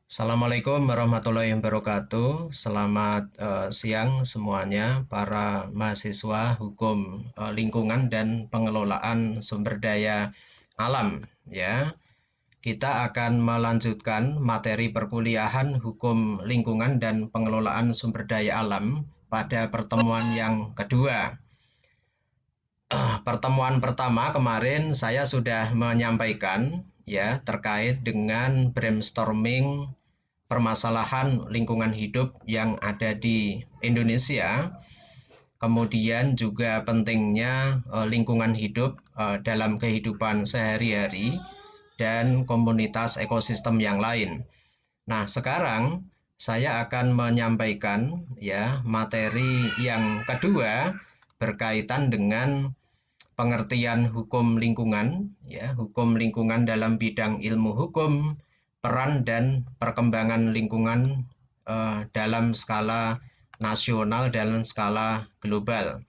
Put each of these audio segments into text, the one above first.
Assalamualaikum warahmatullahi wabarakatuh. Selamat siang semuanya, para mahasiswa hukum lingkungan dan pengelolaan sumber daya alam. Ya, kita akan melanjutkan materi perkuliahan hukum lingkungan dan pengelolaan sumber daya alam pada pertemuan yang kedua. Pertemuan pertama kemarin saya sudah menyampaikan ya terkait dengan brainstorming permasalahan lingkungan hidup yang ada di Indonesia, kemudian juga pentingnya lingkungan hidup dalam kehidupan sehari-hari dan komunitas ekosistem yang lain. Nah, sekarang saya akan menyampaikan ya materi yang kedua berkaitan dengan pengertian hukum lingkungan, ya, hukum lingkungan dalam bidang ilmu hukum, peran dan perkembangan lingkungan dalam skala nasional dan skala global.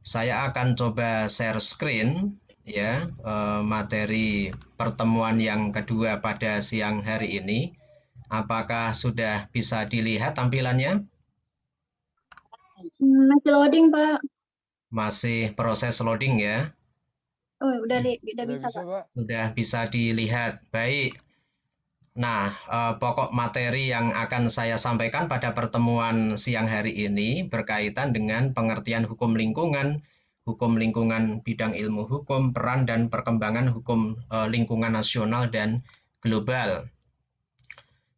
Saya akan coba share screen ya materi pertemuan yang kedua pada siang hari ini. Apakah sudah bisa dilihat tampilannya? Masih loading, Pak. Masih proses loading ya. Oh, udah Udah bisa, bisa, Pak. Pak. Sudah bisa dilihat. Baik. Nah, pokok materi yang akan saya sampaikan pada pertemuan siang hari ini berkaitan dengan pengertian hukum lingkungan bidang ilmu hukum, peran dan perkembangan hukum lingkungan nasional dan global.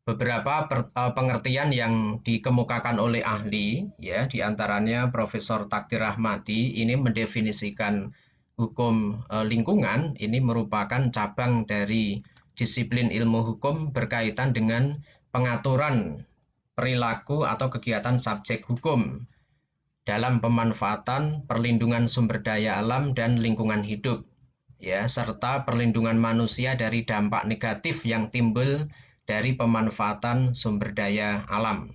Beberapa pengertian yang dikemukakan oleh ahli, ya, diantaranya Profesor Takdir Rahmati, ini mendefinisikan hukum lingkungan, ini merupakan cabang dari disiplin ilmu hukum berkaitan dengan pengaturan perilaku atau kegiatan subjek hukum dalam pemanfaatan perlindungan sumber daya alam dan lingkungan hidup, ya, serta perlindungan manusia dari dampak negatif yang timbul dari pemanfaatan sumber daya alam.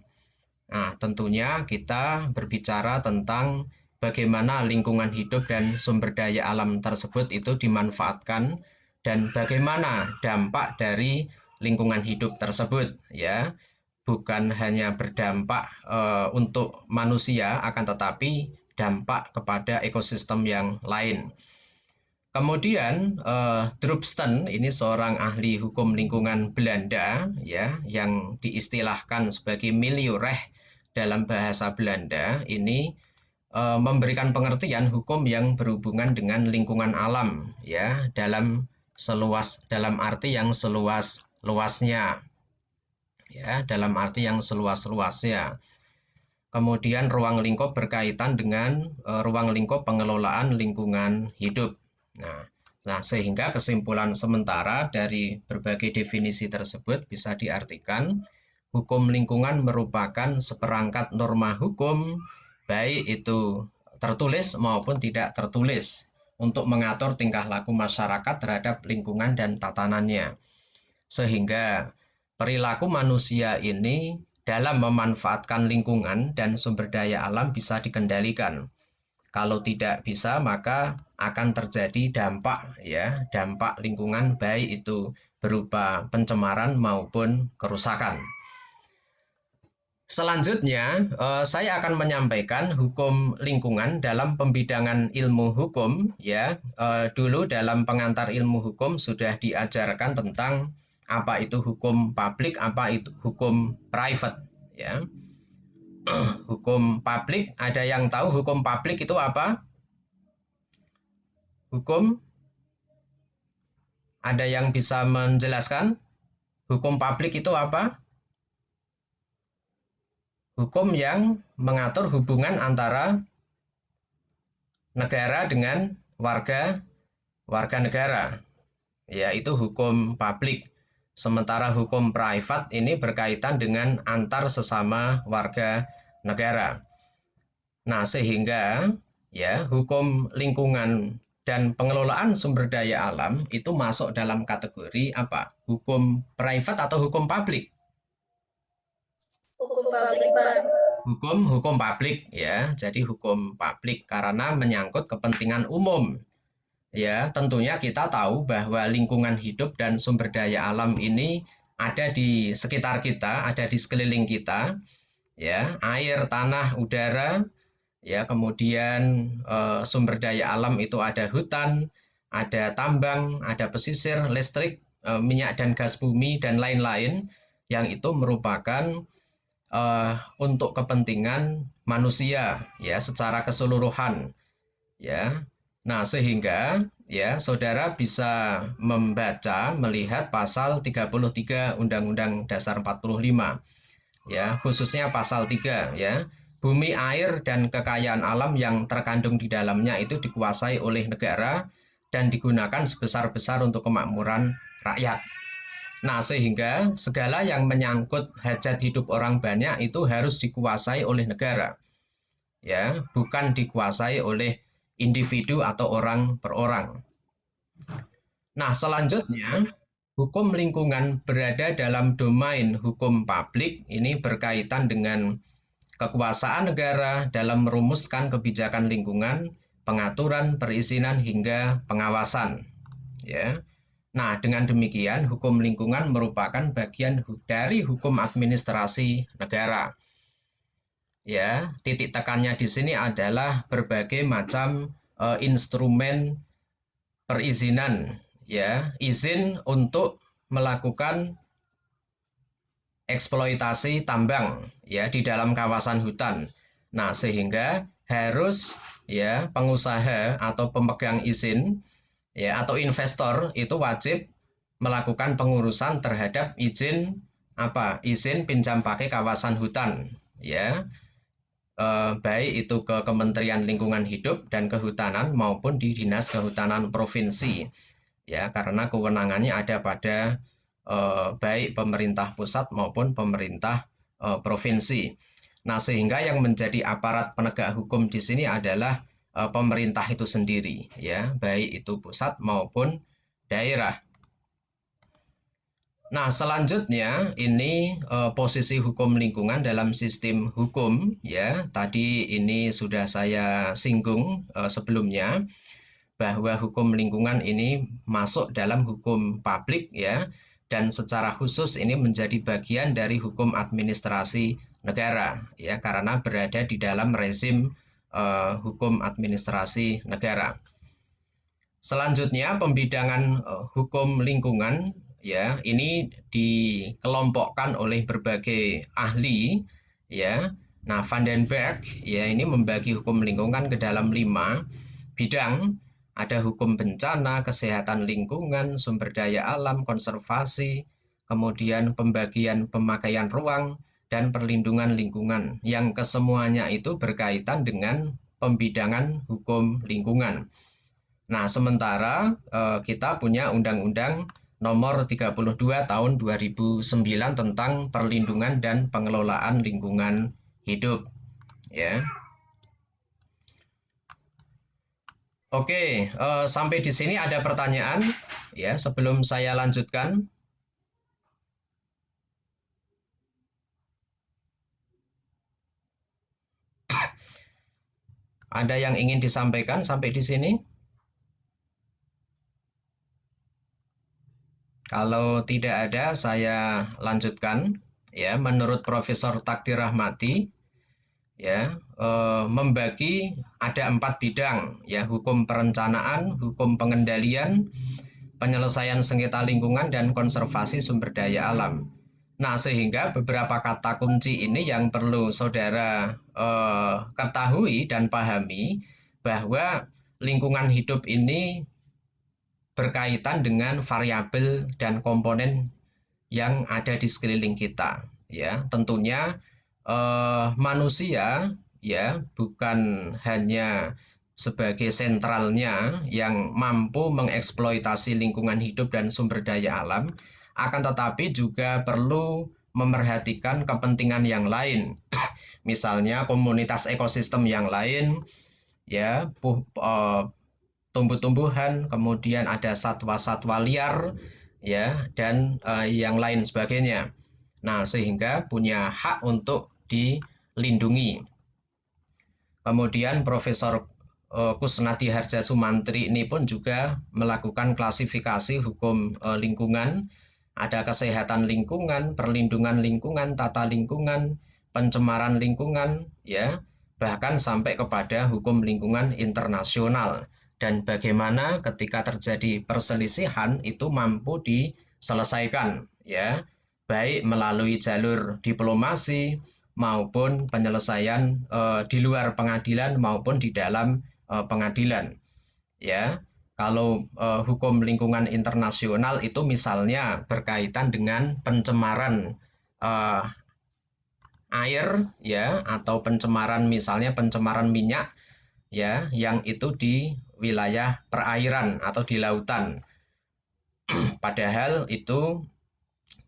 Nah, tentunya kita berbicara tentang bagaimana lingkungan hidup dan sumber daya alam tersebut itu dimanfaatkan dan bagaimana dampak dari lingkungan hidup tersebut, ya. Bukan hanya berdampak untuk manusia, akan tetapi dampak kepada ekosistem yang lain. Kemudian Drupsten ini seorang ahli hukum lingkungan Belanda ya yang diistilahkan sebagai milieurecht dalam bahasa Belanda ini memberikan pengertian hukum yang berhubungan dengan lingkungan alam ya dalam arti yang seluas-luasnya ya dalam arti yang seluas-luasnya. Kemudian ruang lingkup berkaitan dengan ruang lingkup pengelolaan lingkungan hidup. Nah, sehingga kesimpulan sementara dari berbagai definisi tersebut bisa diartikan hukum lingkungan merupakan seperangkat norma hukum, baik itu tertulis maupun tidak tertulis, untuk mengatur tingkah laku masyarakat terhadap lingkungan dan tatanannya. Sehingga perilaku manusia ini dalam memanfaatkan lingkungan dan sumber daya alam bisa dikendalikan. Kalau tidak bisa, maka akan terjadi dampak lingkungan baik itu berupa pencemaran maupun kerusakan. Selanjutnya, saya akan menyampaikan hukum lingkungan dalam pembidangan ilmu hukum. Ya, dulu dalam pengantar ilmu hukum sudah diajarkan tentang apa itu hukum publik, apa itu hukum private. Ya, hukum publik, ada yang tahu hukum publik itu apa? Hukum, ada yang bisa menjelaskan? Hukum publik itu apa? Hukum yang mengatur hubungan antara negara dengan warga negara, yaitu hukum publik. Sementara hukum private ini berkaitan dengan antar sesama warga negara. Nah, sehingga ya hukum lingkungan dan pengelolaan sumber daya alam itu masuk dalam kategori apa? Hukum private atau hukum publik? Hukum publik, Pak. Hukum publik ya. Jadi hukum publik karena menyangkut kepentingan umum. Ya, tentunya kita tahu bahwa lingkungan hidup dan sumber daya alam ini ada di sekitar kita, ada di sekeliling kita, ya, air, tanah, udara, ya, kemudian sumber daya alam itu ada hutan, ada tambang, ada pesisir, listrik, minyak dan gas bumi dan lain-lain yang itu merupakan untuk kepentingan manusia ya secara keseluruhan ya. Nah, sehingga ya saudara bisa membaca melihat pasal 33 Undang-Undang Dasar 45 ya, khususnya pasal 3 ya. Bumi, air dan kekayaan alam yang terkandung di dalamnya itu dikuasai oleh negara dan digunakan sebesar-besar untuk kemakmuran rakyat. Nah, sehingga segala yang menyangkut hajat hidup orang banyak itu harus dikuasai oleh negara, ya, bukan dikuasai oleh individu atau orang per orang. Nah, selanjutnya, hukum lingkungan berada dalam domain hukum publik ini berkaitan dengan kekuasaan negara dalam merumuskan kebijakan lingkungan, pengaturan, perizinan hingga pengawasan, ya. Nah, dengan demikian hukum lingkungan merupakan bagian dari hukum administrasi negara. Ya, titik tekannya di sini adalah berbagai macam instrumen perizinan, ya, izin untuk melakukan eksploitasi tambang ya di dalam kawasan hutan. Nah, sehingga harus ya pengusaha atau pemegang izin ya atau investor itu wajib melakukan pengurusan terhadap izin apa? Izin pinjam pakai kawasan hutan ya. Baik itu ke Kementerian Lingkungan Hidup dan Kehutanan maupun di Dinas Kehutanan Provinsi ya karena kewenangannya ada pada baik pemerintah pusat maupun pemerintah provinsi. Nah, sehingga yang menjadi aparat penegak hukum di sini adalah pemerintah itu sendiri, ya, baik itu pusat maupun daerah. Nah, selanjutnya ini posisi hukum lingkungan dalam sistem hukum, ya. Tadi ini sudah saya singgung sebelumnya bahwa hukum lingkungan ini masuk dalam hukum publik ya dan secara khusus ini menjadi bagian dari hukum administrasi negara ya karena berada di dalam rezim hukum administrasi negara. Selanjutnya pembidangan hukum lingkungan ya ini dikelompokkan oleh berbagai ahli ya. Nah, Van den Berg ya ini membagi hukum lingkungan ke dalam 5 bidang. Ada hukum bencana, kesehatan lingkungan, sumber daya alam, konservasi, kemudian pembagian pemakaian ruang, dan perlindungan lingkungan. Yang kesemuanya itu berkaitan dengan pembidangan hukum lingkungan. Nah, sementara kita punya Undang-Undang Nomor 32 Tahun 2009 tentang perlindungan dan pengelolaan lingkungan hidup. Ya. Oke, sampai di sini ada pertanyaan ya sebelum saya lanjutkan. Ada yang ingin disampaikan sampai di sini? Kalau tidak ada, saya lanjutkan. Ya, menurut Profesor Takdir Rahmati, ya membagi ada 4 bidang ya hukum perencanaan, hukum pengendalian, penyelesaian sengketa lingkungan dan konservasi sumber daya alam. Nah, sehingga beberapa kata kunci ini yang perlu saudara ketahui dan pahami bahwa lingkungan hidup ini berkaitan dengan variabel dan komponen yang ada di sekeliling kita ya tentunya manusia ya bukan hanya sebagai sentralnya yang mampu mengeksploitasi lingkungan hidup dan sumber daya alam akan tetapi juga perlu memerhatikan kepentingan yang lain misalnya komunitas ekosistem yang lain ya tumbuh-tumbuhan kemudian ada satwa-satwa liar ya dan yang lain sebagainya. Nah, sehingga punya hak untuk dilindungi. Kemudian Profesor Kusnadi Harja Sumantri ini pun juga melakukan klasifikasi hukum lingkungan ada kesehatan lingkungan, perlindungan lingkungan, tata lingkungan, pencemaran lingkungan, ya, bahkan sampai kepada hukum lingkungan internasional. Dan bagaimana ketika terjadi perselisihan itu mampu diselesaikan, ya, baik melalui jalur diplomasi maupun penyelesaian di luar pengadilan maupun di dalam pengadilan, ya. Kalau hukum lingkungan internasional itu misalnya berkaitan dengan pencemaran uh, air, ya, atau pencemaran misalnya pencemaran minyak, ya, yang itu di wilayah perairan atau di lautan. Padahal itu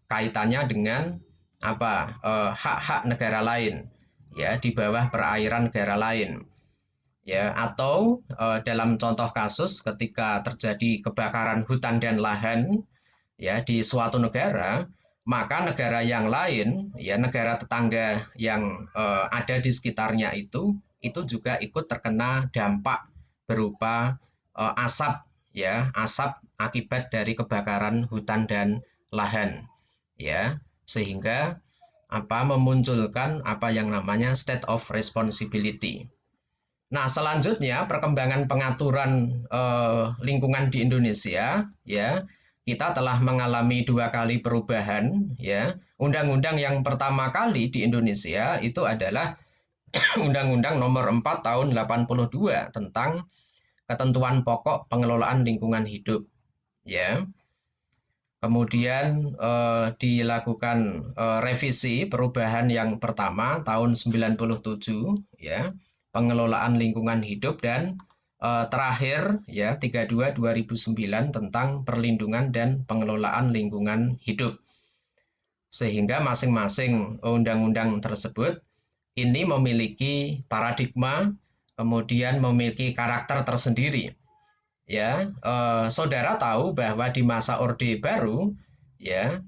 kaitannya dengan apa, hak-hak negara lain, ya, di bawah perairan negara lain, ya. Atau dalam contoh kasus ketika terjadi kebakaran hutan dan lahan, ya, di suatu negara, maka negara yang lain, ya, negara tetangga yang ada di sekitarnya itu juga ikut terkena dampak berupa asap, ya, asap akibat dari kebakaran hutan dan lahan, ya, sehingga apa memunculkan apa yang namanya state of responsibility. Nah, selanjutnya perkembangan pengaturan lingkungan di Indonesia, ya, kita telah mengalami 2 kali perubahan, ya. Undang-undang yang pertama kali di Indonesia itu adalah Undang-Undang Nomor 4 Tahun 82 tentang ketentuan pokok pengelolaan lingkungan hidup, ya. Kemudian dilakukan revisi perubahan yang pertama tahun 97, ya, pengelolaan lingkungan hidup, dan terakhir, ya, 32 2009 tentang perlindungan dan pengelolaan lingkungan hidup. Sehingga masing-masing undang-undang tersebut ini memiliki paradigma, kemudian memiliki karakter tersendiri. Ya, saudara tahu bahwa di masa Orde Baru, ya,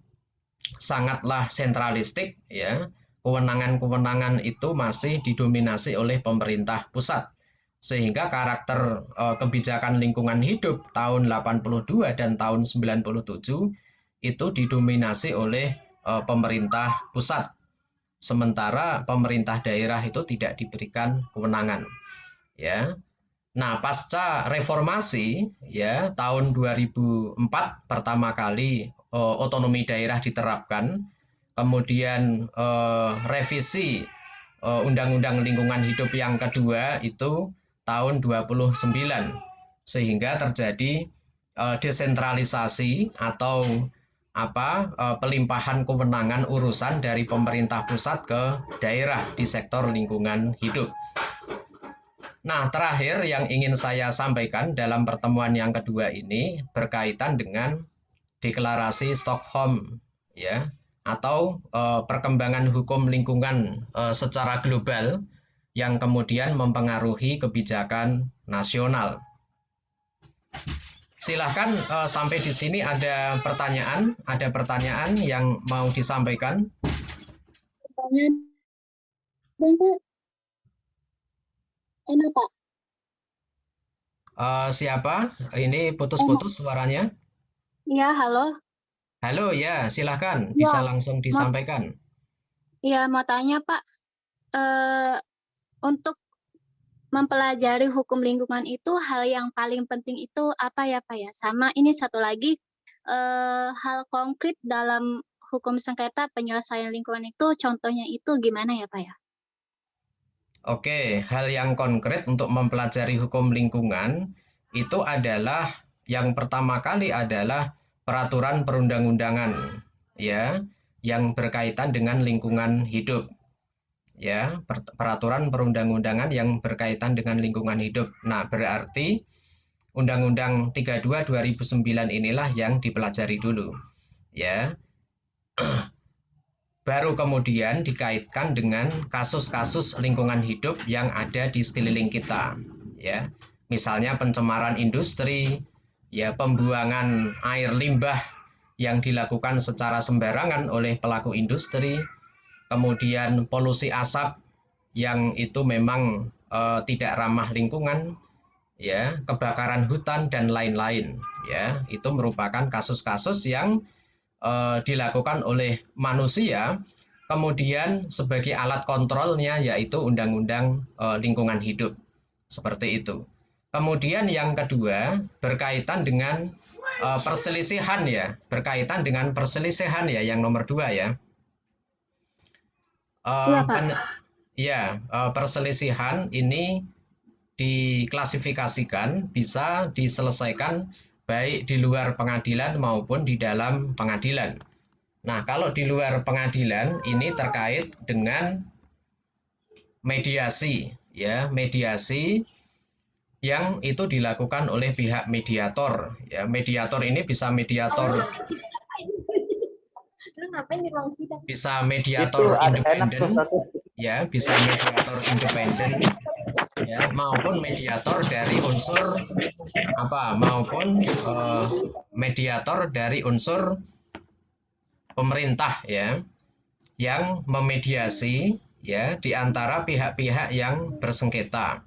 sangatlah sentralistik, ya, kewenangan-kewenangan itu masih didominasi oleh pemerintah pusat, sehingga karakter kebijakan lingkungan hidup tahun 82 dan tahun 97 itu didominasi oleh pemerintah pusat, sementara pemerintah daerah itu tidak diberikan kewenangan, ya. Nah, pasca reformasi, ya, tahun 2004 pertama kali otonomi daerah diterapkan, kemudian revisi Undang-Undang Lingkungan Hidup yang kedua itu tahun 29, sehingga terjadi desentralisasi atau apa, pelimpahan kewenangan urusan dari pemerintah pusat ke daerah di sektor lingkungan hidup. Nah, terakhir yang ingin saya sampaikan dalam pertemuan yang kedua ini berkaitan dengan deklarasi Stockholm, ya, atau perkembangan hukum lingkungan secara global yang kemudian mempengaruhi kebijakan nasional. Silahkan sampai di sini ada pertanyaan yang mau disampaikan. Pertanyaan dong, Pak. Enak, Pak. Siapa? Ini putus-putus suaranya. Iya, halo. Halo, ya, silahkan Iya, bisa langsung mau, disampaikan. mau tanya, Pak. Eh, untuk mempelajari hukum lingkungan itu hal yang paling penting itu apa ya, Pak, ya? Sama ini satu lagi, hal konkret dalam hukum sengketa penyelesaian lingkungan itu contohnya itu gimana ya, Pak, ya? Oke, hal yang konkret untuk mempelajari hukum lingkungan itu adalah yang pertama kali adalah peraturan perundang-undangan, ya, yang berkaitan dengan lingkungan hidup, ya, peraturan perundang-undangan yang berkaitan dengan lingkungan hidup. Nah, berarti Undang-Undang 32 2009 inilah yang dipelajari dulu, ya. Baru kemudian dikaitkan dengan kasus-kasus lingkungan hidup yang ada di sekeliling kita, ya. Misalnya pencemaran industri, ya, pembuangan air limbah yang dilakukan secara sembarangan oleh pelaku industri, kemudian polusi asap yang itu memang tidak ramah lingkungan, ya, kebakaran hutan dan lain-lain, ya. Itu merupakan kasus-kasus yang dilakukan oleh manusia, kemudian sebagai alat kontrolnya yaitu Undang-Undang Lingkungan Hidup. Seperti itu. Kemudian yang kedua berkaitan dengan perselisihan ya, berkaitan dengan perselisihan ya yang nomor 2 ya. Iya, Pak. Perselisihan ini diklasifikasikan bisa diselesaikan baik di luar pengadilan maupun di dalam pengadilan. Nah, kalau di luar pengadilan ini terkait dengan mediasi ya, mediasi yang itu dilakukan oleh pihak mediator ya. Mediator ini bisa mediator bisa mediator independen ya, bisa mediator independen ya, maupun mediator dari unsur maupun mediator dari unsur pemerintah ya, yang memediasi ya di antara pihak-pihak yang bersengketa.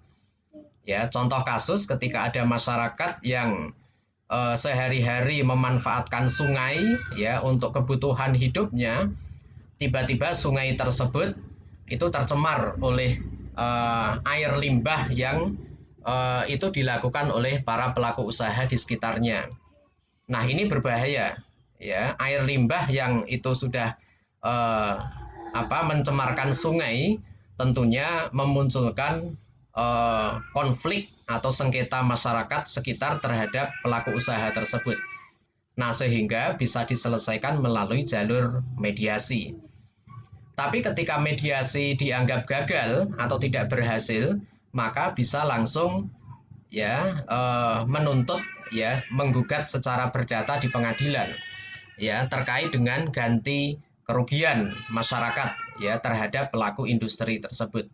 Ya, contoh kasus ketika ada masyarakat yang sehari-hari memanfaatkan sungai ya untuk kebutuhan hidupnya, tiba-tiba sungai tersebut itu tercemar oleh air limbah yang itu dilakukan oleh para pelaku usaha di sekitarnya. Nah, ini berbahaya ya, air limbah yang itu sudah mencemarkan sungai tentunya memunculkan konflik atau sengketa masyarakat sekitar terhadap pelaku usaha tersebut. Nah, sehingga bisa diselesaikan melalui jalur mediasi. Tapi ketika mediasi dianggap gagal atau tidak berhasil, maka bisa langsung ya menuntut ya, menggugat secara perdata di pengadilan ya, terkait dengan ganti kerugian masyarakat ya terhadap pelaku industri tersebut.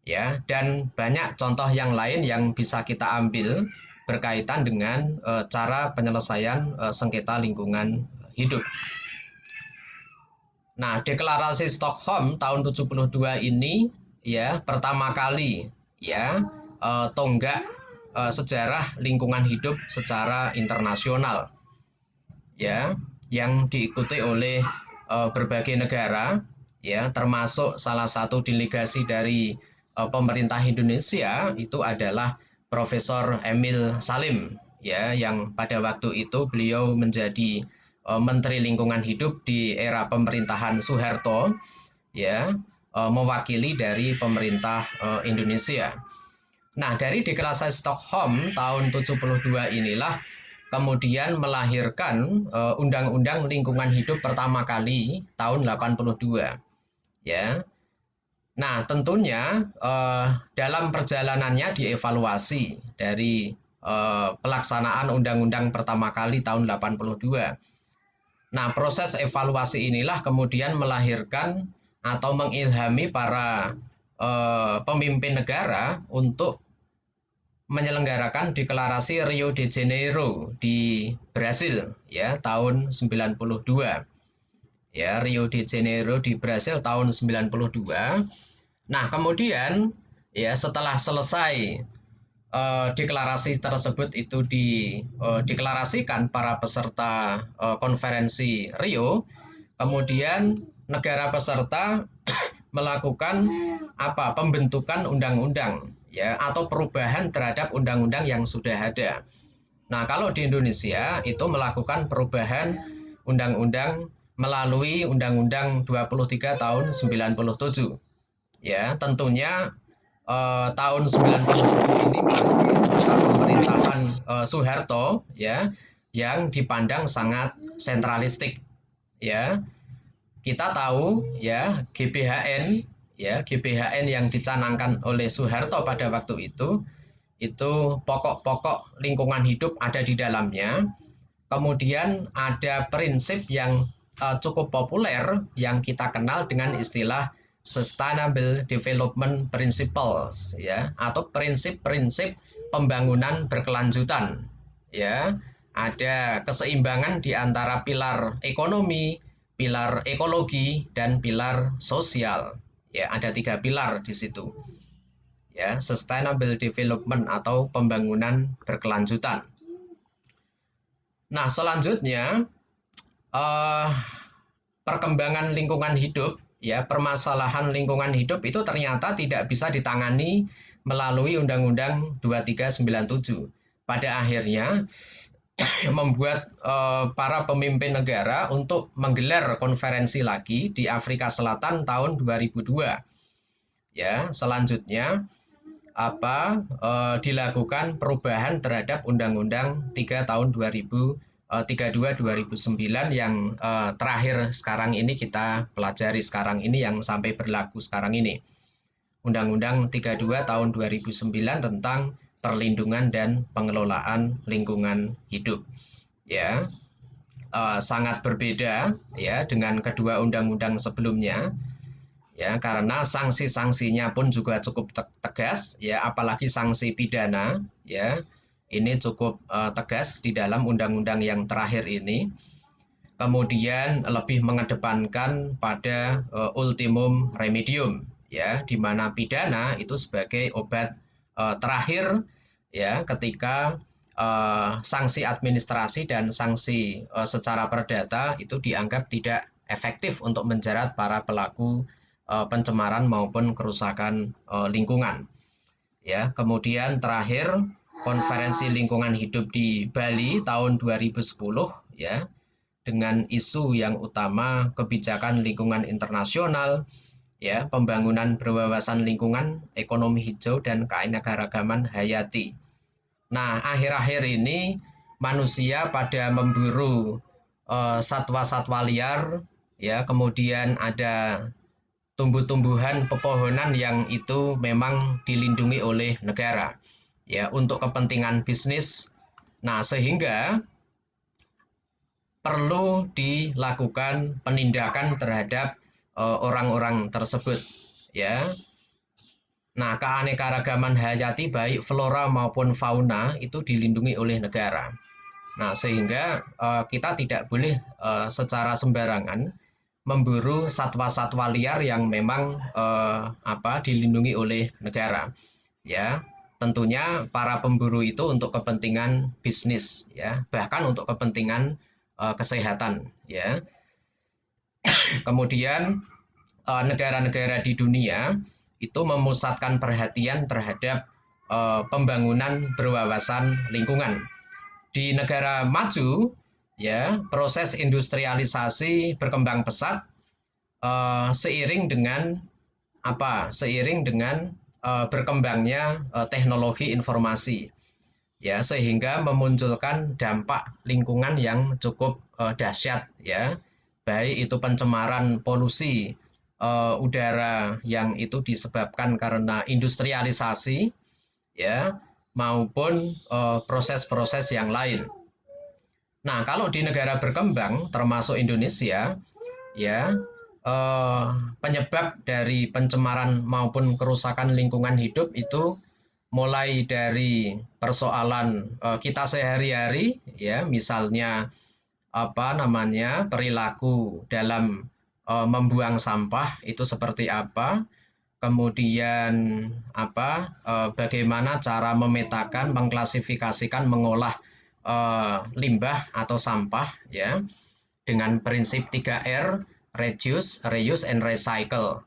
Ya, dan banyak contoh yang lain yang bisa kita ambil berkaitan dengan cara penyelesaian sengketa lingkungan hidup. Nah, deklarasi Stockholm tahun 72 ini ya pertama kali ya tonggak sejarah lingkungan hidup secara internasional ya, yang diikuti oleh berbagai negara ya, termasuk salah satu delegasi dari pemerintah Indonesia itu adalah Profesor Emil Salim ya, yang pada waktu itu beliau menjadi Menteri Lingkungan Hidup di era pemerintahan Soeharto ya, mewakili dari pemerintah Indonesia. Nah, dari deklarasi Stockholm tahun 72 inilah kemudian melahirkan Undang-Undang Lingkungan Hidup pertama kali tahun 82 ya. Nah, tentunya dalam perjalanannya dievaluasi dari pelaksanaan undang-undang pertama kali tahun 82. Nah, proses evaluasi inilah kemudian melahirkan atau mengilhami para pemimpin negara untuk menyelenggarakan deklarasi Rio de Janeiro di Brasil ya tahun 92. Ya, Rio de Janeiro di Brasil tahun 92. Nah, kemudian ya setelah selesai deklarasi tersebut itu dideklarasikan para peserta konferensi Rio, kemudian negara peserta melakukan pembentukan undang-undang ya atau perubahan terhadap undang-undang yang sudah ada. Nah, kalau di Indonesia itu melakukan perubahan undang-undang melalui Undang-Undang 23 tahun 97. Ya, tentunya tahun 97 ini masih masa pemerintahan Soeharto ya, yang dipandang sangat sentralistik ya. Kita tahu ya GBHN yang dicanangkan oleh Soeharto pada waktu itu pokok-pokok lingkungan hidup ada di dalamnya. Kemudian ada prinsip yang cukup populer yang kita kenal dengan istilah Sustainable Development Principles ya, atau prinsip-prinsip pembangunan berkelanjutan ya. Ada keseimbangan di antara pilar ekonomi, pilar ekologi, dan pilar sosial. Ya, ada 3 pilar di situ. Ya, sustainable development atau pembangunan berkelanjutan. Nah, selanjutnya eh, perkembangan lingkungan hidup, ya, permasalahan lingkungan hidup itu ternyata tidak bisa ditangani melalui Undang-Undang 2397. Pada akhirnya membuat para pemimpin negara untuk menggelar konferensi lagi di Afrika Selatan tahun 2002. Ya, selanjutnya dilakukan perubahan terhadap Undang-Undang 3 tahun 2032 2009 yang terakhir sekarang ini kita pelajari sekarang ini yang sampai berlaku sekarang ini. Undang-Undang 32 tahun 2009 tentang perlindungan dan pengelolaan lingkungan hidup. Ya, sangat berbeda ya dengan kedua undang-undang sebelumnya. Ya, karena sanksi-sanksinya pun juga cukup tegas ya, apalagi sanksi pidana ya. Ini cukup tegas di dalam undang-undang yang terakhir ini. Kemudian lebih mengedepankan pada ultimum remedium ya, di mana pidana itu sebagai obat terakhir ya ketika sanksi administrasi dan sanksi secara perdata itu dianggap tidak efektif untuk menjerat para pelaku pencemaran maupun kerusakan lingkungan. Ya, kemudian terakhir konferensi lingkungan hidup di Bali tahun 2010 ya dengan isu yang utama kebijakan lingkungan internasional, ya, pembangunan berwawasan lingkungan, ekonomi hijau dan keanekaragaman hayati. Nah, akhir-akhir ini manusia pada memburu satwa-satwa liar, ya, kemudian ada tumbuh-tumbuhan pepohonan yang itu memang dilindungi oleh negara ya untuk kepentingan bisnis. Nah, sehingga perlu dilakukan penindakan terhadap orang-orang tersebut ya. Nah, keanekaragaman hayati baik flora maupun fauna itu dilindungi oleh negara. Nah, sehingga kita tidak boleh secara sembarangan memburu satwa-satwa liar yang memang dilindungi oleh negara. Ya, tentunya para pemburu itu untuk kepentingan bisnis, ya, bahkan untuk kepentingan kesehatan. Ya, kemudian negara-negara di dunia itu memusatkan perhatian terhadap pembangunan berwawasan lingkungan. Di negara maju, ya, proses industrialisasi berkembang pesat seiring dengan berkembangnya teknologi informasi, ya, sehingga memunculkan dampak lingkungan yang cukup dahsyat, ya, baik itu pencemaran polusi udara yang itu disebabkan karena industrialisasi, ya, maupun proses-proses yang lain. Nah, kalau di negara berkembang termasuk Indonesia, ya, penyebab dari pencemaran maupun kerusakan lingkungan hidup itu mulai dari persoalan kita sehari-hari, ya, misalnya perilaku dalam membuang sampah itu seperti apa, kemudian bagaimana cara memetakan, mengklasifikasikan, mengolah limbah atau sampah, ya, dengan prinsip 3R, reduce, reuse, and recycle.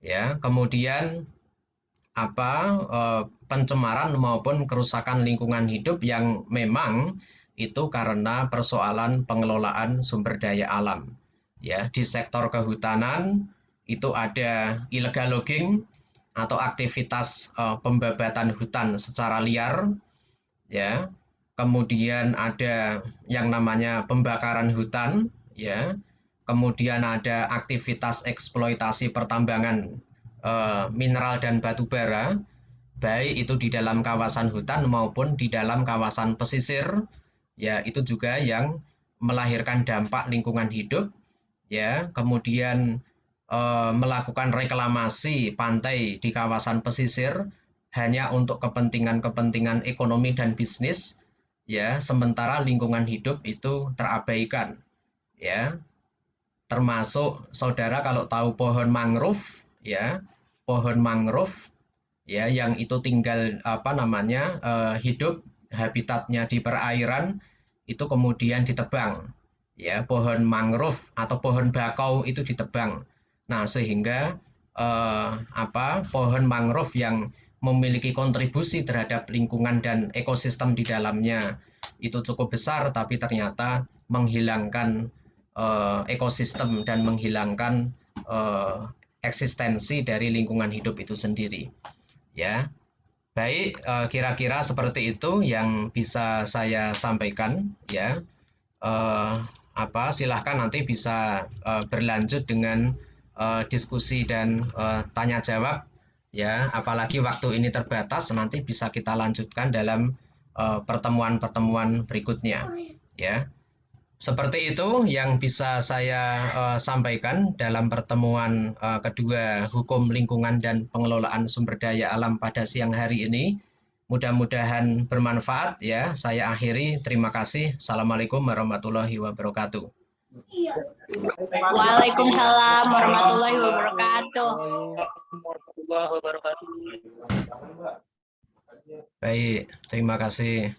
Ya, kemudian pencemaran maupun kerusakan lingkungan hidup yang memang itu karena persoalan pengelolaan sumber daya alam. Ya, di sektor kehutanan itu ada illegal logging atau aktivitas pembabatan hutan secara liar, ya. Kemudian ada yang namanya pembakaran hutan, ya. Kemudian ada aktivitas eksploitasi pertambangan mineral dan batu bara, baik itu di dalam kawasan hutan maupun di dalam kawasan pesisir, ya, itu juga yang melahirkan dampak lingkungan hidup, ya. Kemudian melakukan reklamasi pantai di kawasan pesisir hanya untuk kepentingan-kepentingan ekonomi dan bisnis, ya, sementara lingkungan hidup itu terabaikan, ya. Termasuk saudara kalau tahu pohon mangrove, ya, pohon mangrove, ya, yang itu tinggal hidup habitatnya di perairan itu kemudian ditebang, ya, pohon mangrove atau pohon bakau itu ditebang. Nah, sehingga pohon mangrove yang memiliki kontribusi terhadap lingkungan dan ekosistem di dalamnya itu cukup besar, tapi ternyata menghilangkan ekosistem dan menghilangkan eksistensi dari lingkungan hidup itu sendiri. Ya, baik, kira-kira seperti itu yang bisa saya sampaikan. Ya, silahkan nanti bisa berlanjut dengan diskusi dan tanya jawab, ya, apalagi waktu ini terbatas, nanti bisa kita lanjutkan dalam pertemuan-pertemuan berikutnya, ya. Seperti itu yang bisa saya sampaikan dalam pertemuan kedua Hukum Lingkungan dan Pengelolaan Sumber Daya Alam pada siang hari ini. Mudah-mudahan bermanfaat, ya. Saya akhiri. Terima kasih. Assalamualaikum warahmatullahi wabarakatuh. Waalaikumsalam warahmatullahi wabarakatuh. Baik, terima kasih.